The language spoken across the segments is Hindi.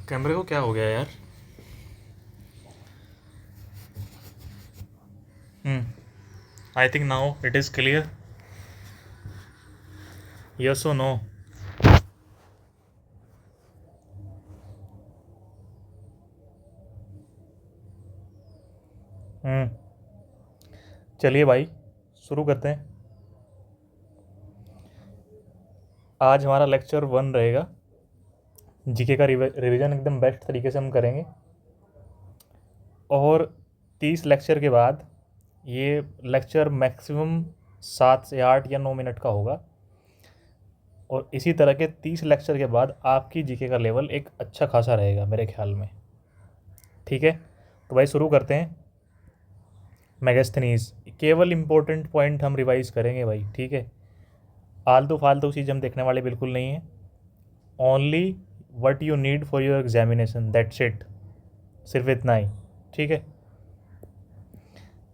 कैमरे को क्या हो गया यार? I think now it is clear. Yes और नो? हम्म चलिए भाई, शुरू करते हैं। आज हमारा लेक्चर 1 रहेगा। जीके का रिवीजन एकदम बेस्ट तरीके से हम करेंगे। और 30 लेक्चर के बाद ये लेक्चर मैक्सिमम 7 से 8 या 9 मिनट का होगा। और इसी तरह के 30 लेक्चर के बाद आपकी जीके का लेवल एक अच्छा खासा रहेगा मेरे ख्याल में। ठीक है, तो भाई शुरू करते हैं। मैगस्थनीज, केवल इम्पोर्टेंट पॉइंट हम रिवाइज करेंगे भाई, ठीक है। आलतू फालतू चीज़ हम देखने वाले बिल्कुल नहीं है। Only what you need for your examination, that's it. सिर्फ इतना ही, ठीक है।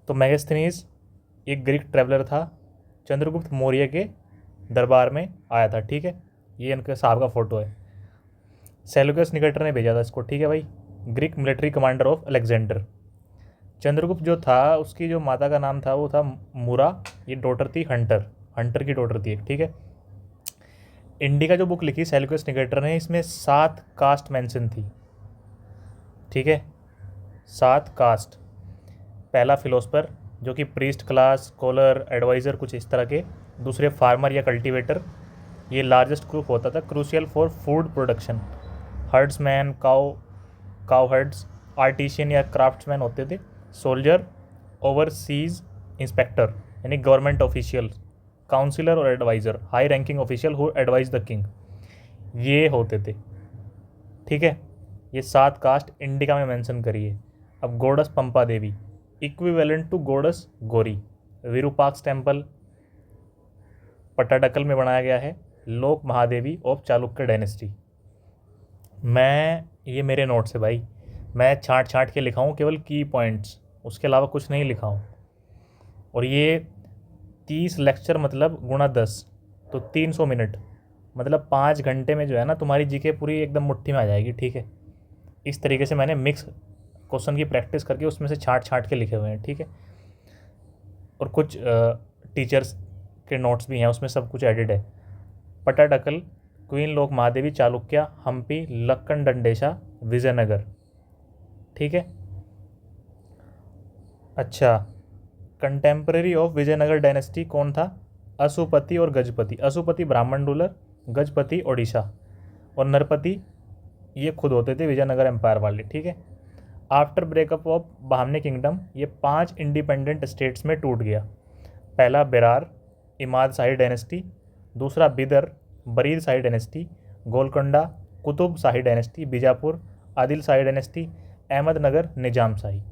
तो मैगस्थनीज एक ग्रीक ट्रैवलर था, चंद्रगुप्त मौर्य के दरबार में आया था, ठीक है। ये इनके साहब का फ़ोटो है। सेल्यूकस निकेटर ने भेजा था इसको, ठीक है भाई। Greek military commander of Alexander. Chandragupta जो था उसकी जो माता का नाम था वो था मुरा। ये डॉटर थी हंटर, हंटर की डॉटर थी एक, ठीक है। इंडिका जो बुक लिखी सेल्यूकस निकेटर ने, इसमें 7 कास्ट मेंशन थी, ठीक है। 7 कास्ट। पहला फिलोसफर जो कि प्रीस्ट क्लास, स्कॉलर, एडवाइज़र, कुछ इस तरह के। दूसरे फार्मर या कल्टीवेटर, ये लार्जेस्ट ग्रुप होता था, crucial for food production. Herdsman, cow herds, artisan या क्राफ्ट्समैन होते थे। सोल्जर, ओवरसीज इंस्पेक्टर यानी गवर्नमेंट ऑफिशियल। काउंसिलर और adviser, high ranking official who advise the king, ये होते थे, ठीक है। ये 7 कास्ट इंडिका में मेंशन करिए। अब goddess Pampa Devi, equivalent to goddess Gauri. Virupaksha temple Pattadakal में बनाया गया है। लोक महादेवी ऑफ चालुक्य डायनेस्टी। मैं, ये मेरे नोट्स है भाई, मैं छाँट छाँट के लिखा हूँ केवल की पॉइंट्स, उसके अलावा कुछ नहीं लिखा हूँ। और ये 30 लेक्चर मतलब गुणा 10, तो 300 मिनट, मतलब 5 घंटे में जो है ना तुम्हारी जीके पूरी एकदम मुट्ठी में आ जाएगी, ठीक है। इस तरीके से मैंने मिक्स क्वेश्चन की प्रैक्टिस करके उसमें से छाँट छाँट के लिखे हुए हैं, ठीक है। और कुछ टीचर्स के नोट्स भी हैं, उसमें सब कुछ एडिड है। पट्टाडकल, क्वीन लोक महादेवी, चालुक्य, हम्पी, लक्कन दंडेशा, विजयनगर, ठीक है। अच्छा, कंटेम्प्रेरी ऑफ विजयनगर डायनेस्टी कौन था? अशुपति और गजपति। अशुपति ब्राह्मण रूलर, गजपति ओडिशा, और नरपति ये खुद होते थे विजयनगर एम्पायर वाले, ठीक है। आफ्टर ब्रेकअप ऑफ बाहमनी किंगडम ये 5 इंडिपेंडेंट स्टेट्स में टूट गया। पहला बेरार, इमाद शाही डायनेस्टी। दूसरा बिदर, बरीद शाही डायनेस्टी। गोलकोंडा, कुतुब शाही डायनेस्टी। बीजापुर, आदिल शाही डायनेस्टी। अहमदनगर, निजाम शाही।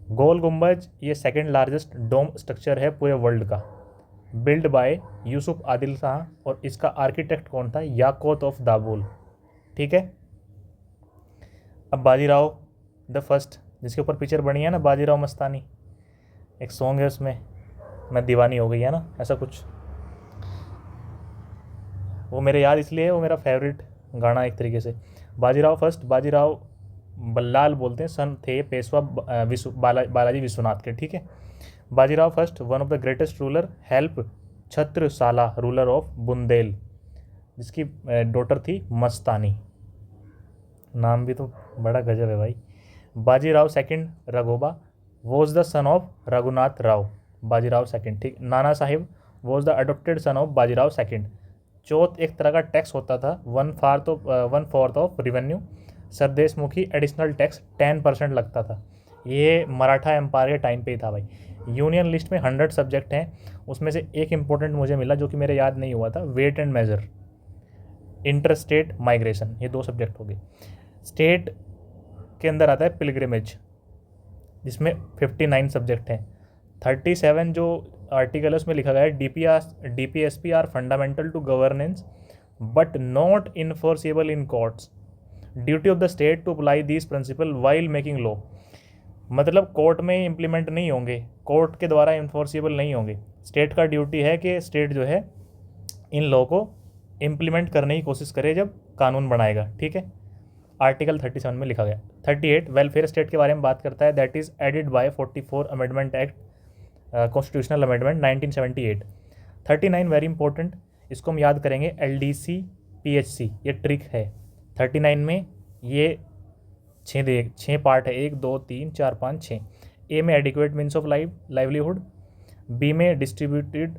गोल गुम्बज ये सेकंड लार्जेस्ट डोम स्ट्रक्चर है पूरे वर्ल्ड का, बिल्ड बाय यूसुफ आदिल शाह, और इसका आर्किटेक्ट कौन था? याकोत ऑफ दाबुल, ठीक है। अब बाजीराव द फर्स्ट, जिसके ऊपर पिक्चर बनी है ना, बाजीराव मस्तानी, एक सॉन्ग है उसमें, मैं दीवानी हो गई है ना, ऐसा कुछ। वो मेरे याद इसलिए है, वो मेरा फेवरेट गाना एक तरीके से। बाजीराव फर्स्ट, बाजीराव बल्लाल बोलते हैं, सन थे पेशवा बालाजी विश्वनाथ के, ठीक है। Bajirao first one of the greatest ruler, help Chhatrasala ruler of Bundel, जिसकी डॉटर थी मस्तानी। नाम भी तो बड़ा गजब है भाई। Bajirao second Raghoba was the son of Raghunath Rao, Bajirao second, ठीक। Nana Sahib was the adopted son of Bajirao second. Chauth एक तरह का टैक्स होता था, 1/4 of revenue. Sardeshmukhi additional tax 10% लगता था। ये मराठा एम्पायर के टाइम पे ही था भाई। यूनियन लिस्ट में 100 सब्जेक्ट हैं, उसमें से एक इंपॉर्टेंट मुझे मिला जो कि मेरे याद नहीं हुआ था, weight and measure, inter state migration, ये 2 सब्जेक्ट हो गए। स्टेट के अंदर आता है पिलग्रिमेज, जिसमें 59 सब्जेक्ट हैं। 37 जो आर्टिकल है उसमें लिखा गया है DPSP are fundamental to governance but not enforceable in courts, duty of the state to apply this principle while making law. मतलब कोर्ट में इम्प्लीमेंट नहीं होंगे, कोर्ट के द्वारा इन्फोर्सेबल नहीं होंगे। स्टेट का ड्यूटी है कि स्टेट जो है इन लॉ को इम्प्लीमेंट करने की कोशिश करे जब कानून बनाएगा, ठीक है। आर्टिकल 37 में लिखा गया। 38 वेलफेयर स्टेट के बारे में बात करता है, that is added by 44 amendment act, constitutional amendment 1978। 39 very important, इसको हम याद करेंगे, LDC PHC, ये ट्रिक है। 39 में ये 6 पार्ट है, 1 2 3 4 5 6। ए में adequate means of livelihood, B में distributed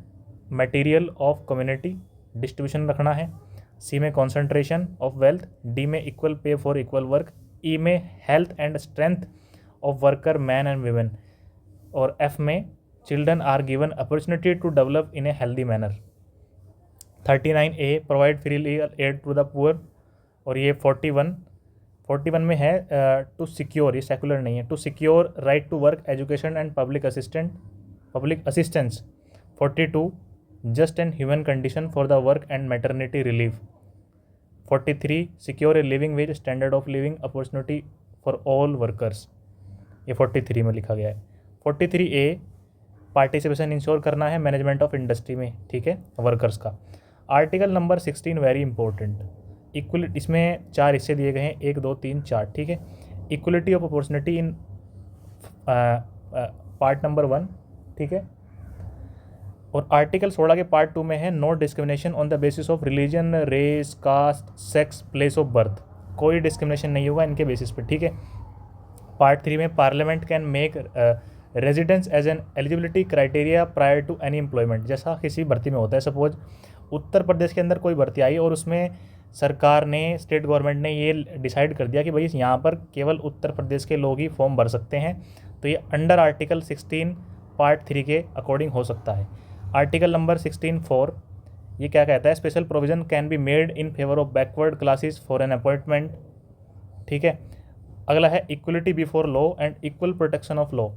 material of community, distribution रखना है, सी में कॉन्सेंट्रेशन ऑफ वेल्थ, डी में equal pay for equal work, E में health and strength of worker man and women, और एफ में children are given opportunity to develop in a healthy manner. 39A provide free legal aid to the poor, और ये 41 में है टू सिक्योर, ये सेकुलर नहीं है, to secure right to work education and public assistance. 42 just and human condition for the work and maternity relief. 43 secure a living wage standard of living opportunity for all workers, ये 43 में लिखा गया है। 43A पार्टिसिपेशन इंश्योर करना है मैनेजमेंट ऑफ इंडस्ट्री में, ठीक है, वर्कर्स का। Article number 16 very important, equality, इसमें 4 हिस्से दिए गए हैं, 1 2 3 4, ठीक है। Equality of opportunity in part number 1, ठीक है। और आर्टिकल 16 के पार्ट 2 में है no discrimination on the basis of religion, race, caste, sex, place of birth, कोई डिस्क्रिमिनेशन नहीं होगा इनके बेसिस पे, ठीक है। पार्ट 3 में parliament can make residence as an eligibility criteria prior to any employment, जैसा किसी भर्ती में होता है। सपोज उत्तर प्रदेश के अंदर कोई भर्ती आई और उसमें सरकार ने, स्टेट गवर्नमेंट ने ये डिसाइड कर दिया कि भाई यहाँ पर केवल उत्तर प्रदेश के लोग ही फॉर्म भर सकते हैं, तो ये अंडर आर्टिकल 16 पार्ट 3 के अकॉर्डिंग हो सकता है। आर्टिकल नंबर 16(4) ये क्या कहता है, special provision can be made in favour of backward classes for an appointment, ठीक है। अगला है equality before law and equal protection of law.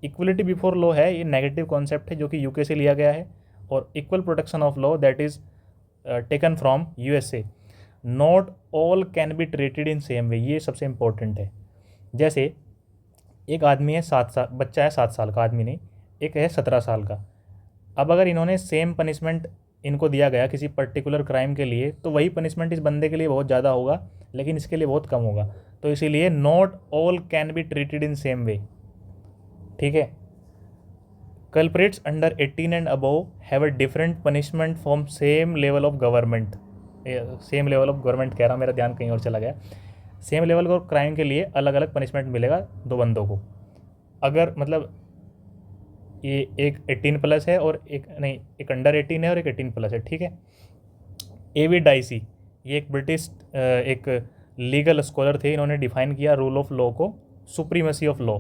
Equality before law है, ये नेगेटिव कॉन्सेप्ट है जो कि यूके से लिया गया है, और equal protection of law that is taken from USA। Not all can be treated in same way, ये सबसे इंपॉर्टेंट है। जैसे एक आदमी है 7 साल, बच्चा है 7 साल का, आदमी नहीं, एक है 17 साल का। अब अगर इन्होंने सेम पनिशमेंट इनको दिया गया किसी पर्टिकुलर क्राइम के लिए, तो वही पनिशमेंट इस बंदे के लिए बहुत ज़्यादा होगा, लेकिन इसके लिए बहुत कम होगा। तो इसीलिए not all can be treated in same way, ठीक है। Culprits under 18 and above have a different punishment from same level of government. Same level of government कह रहा हूँ, मेरा ध्यान कहीं और चला गया। सेम लेवल ऑफ क्राइम के लिए अलग अलग पनिशमेंट मिलेगा 2 बंदों को। अगर मतलब ये एक 18+ है और एक नहीं, एक अंडर 18 है और एक 18+ है, ठीक है। A.V. डाइसी, ये एक ब्रिटिश एक लीगल स्कॉलर थे, इन्होंने डिफाइन किया रूल ऑफ लॉ को, सुप्रीमेसी ऑफ लॉ।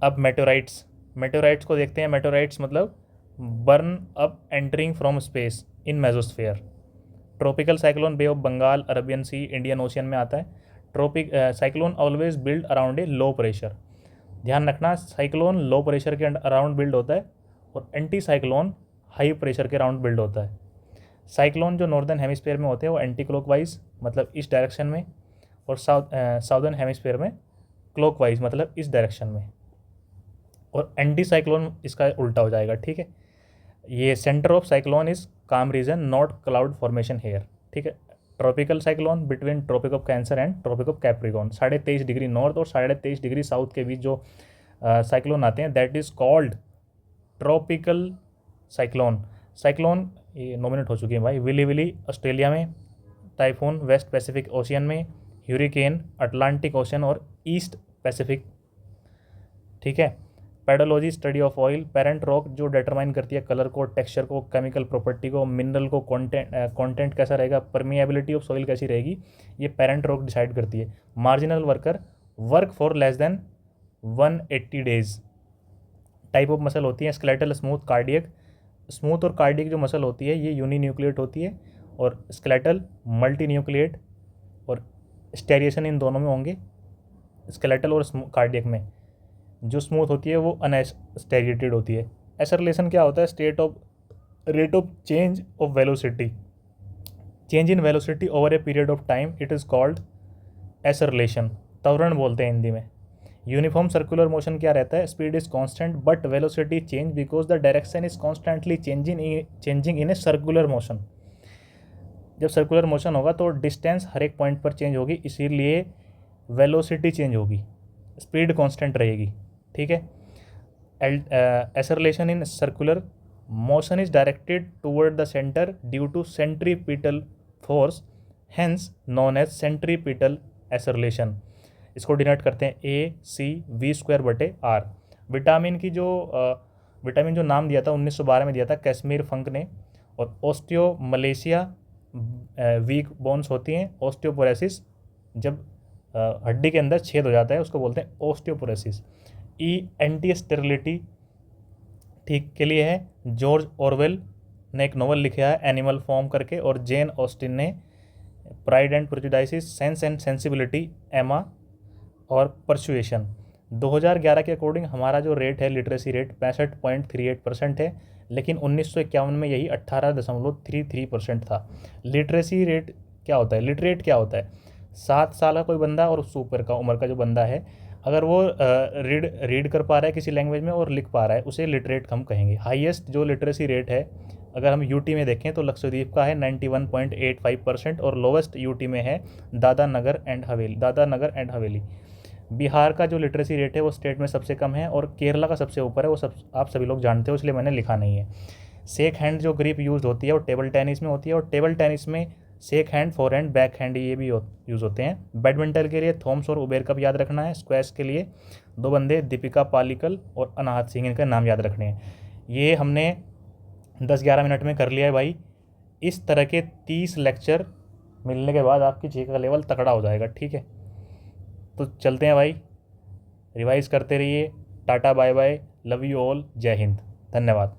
अब मेटेराइट्स को देखते हैं। मेटेराइट्स मतलब burn up entering from space in mesosphere. Tropical cyclone bay of Bengal, Arabian sea, Indian ocean में आता है। Cyclone always build around a low pressure, ध्यान रखना, साइक्लोन लो प्रेशर के अराउंड बिल्ड होता है और एंटी साइक्लोन हाई प्रेशर के अराउंड बिल्ड होता है। साइक्लोन जो नॉर्दर्न हेमिस्फीयर में होते हैं वो एंटी क्लॉकवाइज मतलब इस डायरेक्शन में, और साउदर्न हेमिस्फीयर में क्लॉकवाइज मतलब इस डायरेक्शन में, और एंटी साइक्लोन इसका उल्टा हो जाएगा, ठीक है। ये centre of cyclone is calm region, not cloud formation here, ठीक है। Tropical cyclone between tropic of cancer and tropic of capricorn, 23.5 degree north और 23.5 डिग्री साउथ के बीच जो साइक्लोन आते हैं that is called tropical cyclone. Cyclone, ये 9 मिनट हो चुके हैं भाई। विली ऑस्ट्रेलिया में, टाइफून वेस्ट पैसिफिक ओशियन में, ह्यूरिकेन अटलांटिक ओशन और ईस्ट पैसिफिक, ठीक है। Pedology study of oil, parent rock जो डिटरमाइन करती है कलर को, टेक्सचर को, केमिकल प्रॉपर्टी को, मिनरल को, कंटेंट कैसा रहेगा, परमिएबिलिटी ऑफ सॉइल कैसी रहेगी, ये पेरेंट रॉक डिसाइड करती है। Marginal worker work for less than 180 days. Type of muscle होती है स्केलेटल, स्मूथ, कार्डियक। स्मूथ और कार्डियक जो मसल होती है ये यूनिन्यूक्लिएट होती है, और स्केलेटल मल्टी न्यूक्लिएट, और स्टेरिएशन इन दोनों में होंगे, स्केलेटल और कार्डियक में। जो स्मूथ होती है वो अनस्टेरिएटेड होती है। एसरलेशन क्या होता है, rate of change of velocity, change in velocity over a period of time, it is called acceleration, त्वरण बोलते हैं हिंदी में। यूनिफॉर्म सर्कुलर मोशन क्या रहता है, speed is constant but velocity change because the direction is constantly changing in a circular motion. जब सर्कुलर मोशन होगा तो डिस्टेंस हर एक पॉइंट पर चेंज होगी, इसीलिए वेलोसिटी चेंज होगी, स्पीड कांस्टेंट रहेगी, ठीक है। Acceleration in circular motion is directed toward the centre due to centripetal force, hence known as centripetal acceleration. इसको डिनोट करते हैं AC/V²/R। विटामिन की जो विटामिन जो नाम दिया था 1912 में दिया था कैश्मीर फंक ने। और ऑस्टियोमलेशिया वीक बोन्स होती हैं, ऑस्टियोपोरोसिस जब हड्डी के अंदर छेद हो जाता है उसको बोलते हैं ऑस्टियोपोरोसिस। एंटी स्टेरिलिटी ठीक के लिए है। जॉर्ज ऑरवेल ने एक नॉवल लिखा है एनिमल फॉर्म करके, और जेन ऑस्टिन ने pride and prejudice, sense and sensibility, एमा और परसुएशन। 2011 के अकॉर्डिंग हमारा जो रेट है लिटरेसी रेट 65.38% है, लेकिन 1951 में यही 18.33% था। लिटरेसी रेट क्या होता है, लिटरेट क्या होता है, 7 साल का कोई बंदा और उससे ऊपर का उम्र का जो बंदा है, अगर वो रीड कर पा रहा है किसी लैंग्वेज में और लिख पा रहा है, उसे लिटरेट हम कहेंगे। हाईएस्ट जो लिटरेसी रेट है अगर हम यूटी में देखें तो लक्षद्वीप का है 91.85%, और लोवेस्ट यूटी में है दादरा नगर एंड हवेली। बिहार का जो लिटरेसी रेट है वो स्टेट में सबसे कम है, और केरला का सबसे ऊपर है, वो सब आप सभी लोग जानते हो इसलिए मैंने लिखा नहीं है। शेक हैंड जो ग्रिप यूज़ होती है वो टेबल टेनिस में होती है, और टेबल टेनिस में shake hand, four hand, back hand ये भी यूज़ होते हैं। बैडमिंटन के लिए थॉम्स और उबेर कप याद रखना है। स्क्वैश के लिए 2 बंदे दीपिका पालिकल और अनाहत सिंह, इनका नाम याद रखने हैं। ये हमने 10-11 मिनट में कर लिया है भाई। इस तरह के 30 लेक्चर मिलने के बाद आपकी जीके का लेवल तगड़ा हो जाएगा, ठीक है। तो चलते हैं भाई, रिवाइज करते रहिए। Tata bye bye, love you all, जय हिंद, धन्यवाद।